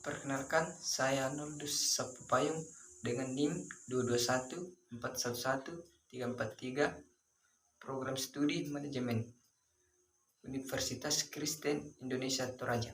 Perkenalkan, saya Noldus Sapupayung dengan NIM 221411343, Program Studi Manajemen, Universitas Kristen Indonesia Toraja.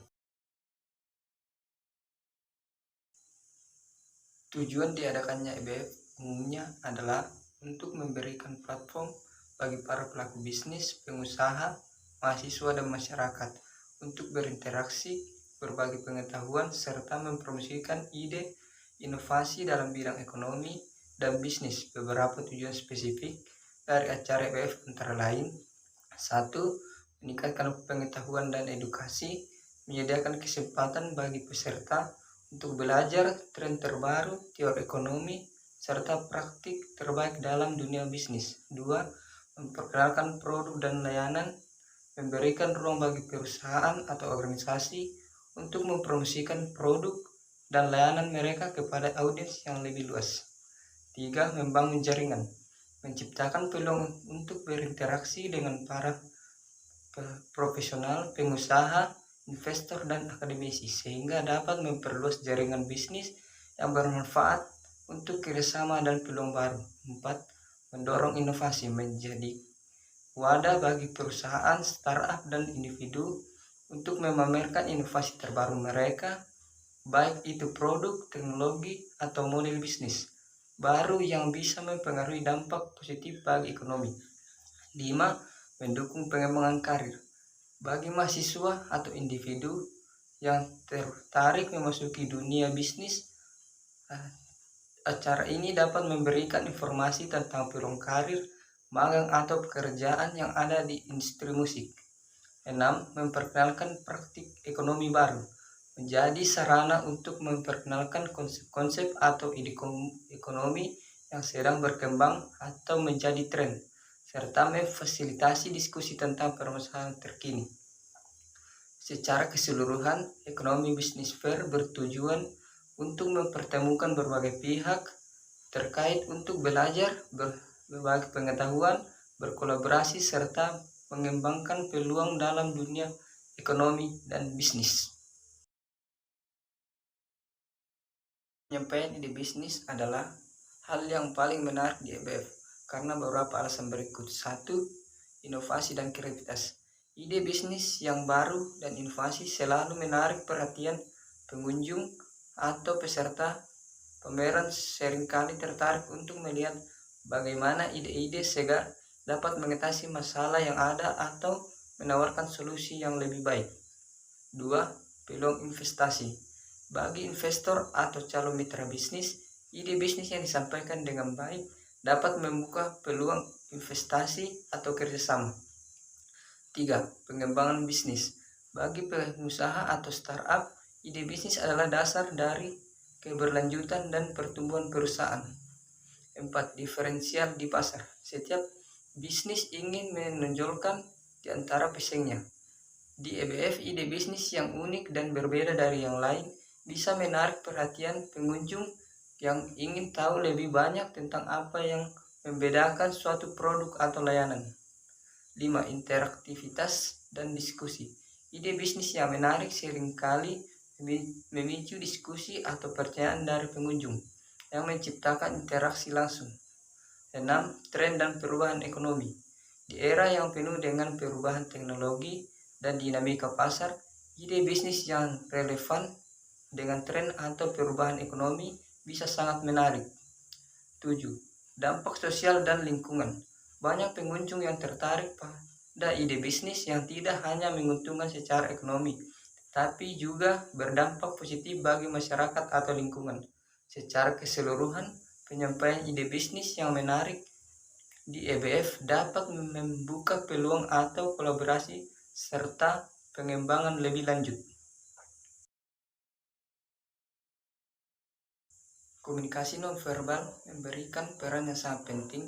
Tujuan diadakannya EBF umumnya adalah untuk memberikan platform bagi para pelaku bisnis, pengusaha, mahasiswa, dan masyarakat untuk berinteraksi, berbagi pengetahuan, serta mempromosikan ide inovasi dalam bidang ekonomi dan bisnis. Beberapa tujuan spesifik dari acara EBF antara lain: 1. Meningkatkan pengetahuan dan edukasi, menyediakan kesempatan bagi peserta untuk belajar tren terbaru, teori ekonomi, serta praktik terbaik dalam dunia bisnis. 2. Memperkenalkan produk dan layanan, memberikan ruang bagi perusahaan atau organisasi untuk mempromosikan produk dan layanan mereka kepada audiens yang lebih luas. 3. Membangun jaringan, menciptakan peluang untuk berinteraksi dengan para profesional, pengusaha, investor, dan akademisi sehingga dapat memperluas jaringan bisnis yang bermanfaat untuk kerjasama dan peluang baru. 4. Mendorong inovasi, menjadi wadah bagi perusahaan, startup, dan individu untuk memamerkan inovasi terbaru mereka, baik itu produk, teknologi, atau model bisnis baru yang bisa mempengaruhi dampak positif bagi ekonomi. 5. Mendukung pengembangan karir bagi mahasiswa atau individu yang tertarik memasuki dunia bisnis. Acara ini dapat memberikan informasi tentang peluang karir, magang, atau pekerjaan yang ada di industri musik. 6. Memperkenalkan praktik ekonomi baru, menjadi sarana untuk memperkenalkan konsep-konsep atau ide ekonomi yang sedang berkembang atau menjadi tren, serta memfasilitasi diskusi tentang permasalahan terkini. Secara keseluruhan, ekonomi bisnis fair bertujuan untuk mempertemukan berbagai pihak terkait untuk belajar, berbagi pengetahuan, berkolaborasi, serta mengembangkan peluang dalam dunia ekonomi dan bisnis. Penyampaian ide bisnis adalah hal yang paling menarik di EBF karena beberapa alasan berikut. 1. Inovasi dan kreativitas. Ide bisnis yang baru dan inovasi selalu menarik perhatian pengunjung atau peserta pameran. Seringkali tertarik untuk melihat bagaimana ide-ide segar dapat mengatasi masalah yang ada atau menawarkan solusi yang lebih baik. 2. Peluang investasi. Bagi investor atau calon mitra bisnis, ide bisnis yang disampaikan dengan baik dapat membuka peluang investasi atau kerjasama. 3. Pengembangan bisnis. Bagi pengusaha atau startup, ide bisnis adalah dasar dari keberlanjutan dan pertumbuhan perusahaan. 4. Diferensial di pasar. Setiap bisnis ingin menonjolkan di antara pesaingnya. Di EBF, ide bisnis yang unik dan berbeda dari yang lain bisa menarik perhatian pengunjung yang ingin tahu lebih banyak tentang apa yang membedakan suatu produk atau layanan. 5. Interaktivitas dan diskusi. Ide bisnis yang menarik seringkali memicu diskusi atau pertanyaan dari pengunjung yang menciptakan interaksi langsung. 6. Tren dan perubahan ekonomi. Di era yang penuh dengan perubahan teknologi dan dinamika pasar, ide bisnis yang relevan dengan tren atau perubahan ekonomi bisa sangat menarik. 7. Dampak sosial dan lingkungan. Banyak pengunjung yang tertarik pada ide bisnis yang tidak hanya menguntungkan secara ekonomi, tapi juga berdampak positif bagi masyarakat atau lingkungan. Secara keseluruhan, penyampaian ide bisnis yang menarik di EBF dapat membuka peluang atau kolaborasi serta pengembangan lebih lanjut. Komunikasi nonverbal memberikan peran yang sangat penting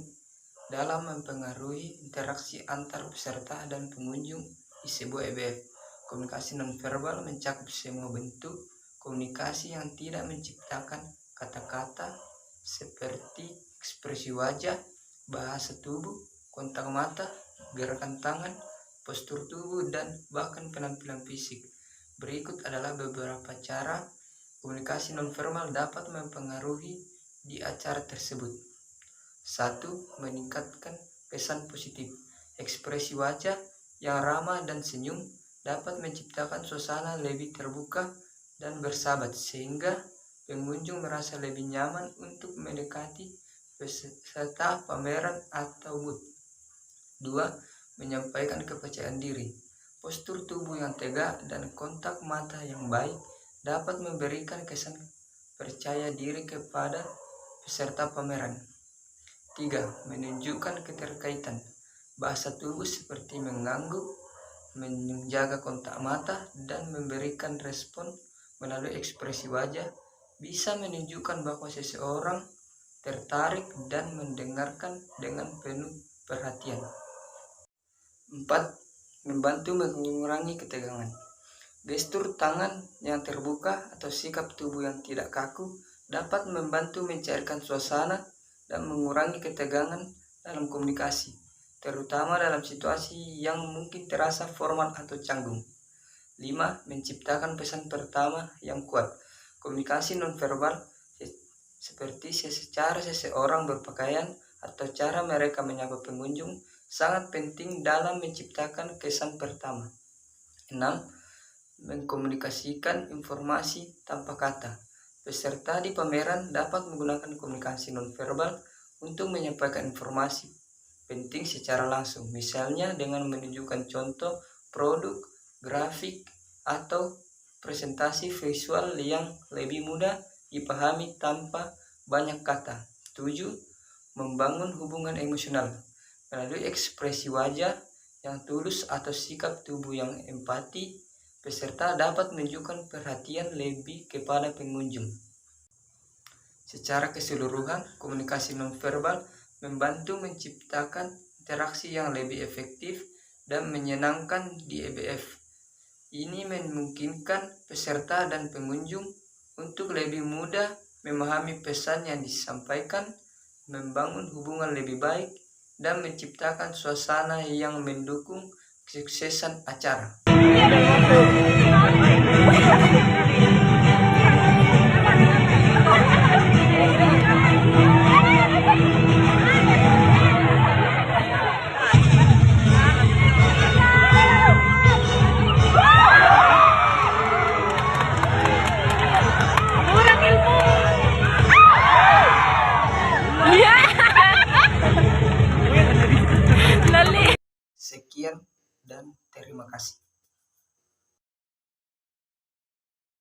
dalam mempengaruhi interaksi antar peserta dan pengunjung di sebuah EBF. Komunikasi nonverbal mencakup semua bentuk komunikasi yang tidak menciptakan kata-kata seperti ekspresi wajah, bahasa tubuh, kontak mata, gerakan tangan, postur tubuh, dan bahkan penampilan fisik. Berikut adalah beberapa cara komunikasi nonverbal dapat mempengaruhi di acara tersebut. 1. Meningkatkan pesan positif. Ekspresi wajah yang ramah dan senyum dapat menciptakan suasana lebih terbuka dan bersahabat sehingga pengunjung merasa lebih nyaman untuk mendekati peserta pameran atau booth. 2. Menyampaikan kepercayaan diri. Postur tubuh yang tegak dan kontak mata yang baik dapat memberikan kesan percaya diri kepada peserta pameran. 3. Menunjukkan keterkaitan. Bahasa tubuh seperti mengangguk, menjaga kontak mata, dan memberikan respon melalui ekspresi wajah bisa menunjukkan bahwa seseorang tertarik dan mendengarkan dengan penuh perhatian. 4. Membantu mengurangi ketegangan. Gestur tangan yang terbuka atau sikap tubuh yang tidak kaku dapat membantu mencairkan suasana dan mengurangi ketegangan dalam komunikasi, terutama dalam situasi yang mungkin terasa formal atau canggung. 5. Menciptakan pesan pertama yang kuat. Komunikasi nonverbal seperti cara seseorang berpakaian atau cara mereka menyapa pengunjung sangat penting dalam menciptakan kesan pertama. 6. Mengkomunikasikan informasi tanpa kata. Peserta di pameran dapat menggunakan komunikasi nonverbal untuk menyampaikan informasi penting secara langsung, misalnya dengan menunjukkan contoh produk, grafik, atau presentasi visual yang lebih mudah dipahami tanpa banyak kata. 7. Membangun hubungan emosional. Melalui ekspresi wajah yang tulus atau sikap tubuh yang empati, peserta dapat menunjukkan perhatian lebih kepada pengunjung. Secara keseluruhan, komunikasi nonverbal membantu menciptakan interaksi yang lebih efektif dan menyenangkan di EBF. Ini memungkinkan peserta dan pengunjung untuk lebih mudah memahami pesan yang disampaikan, membangun hubungan lebih baik, dan menciptakan suasana yang mendukung kesuksesan acara.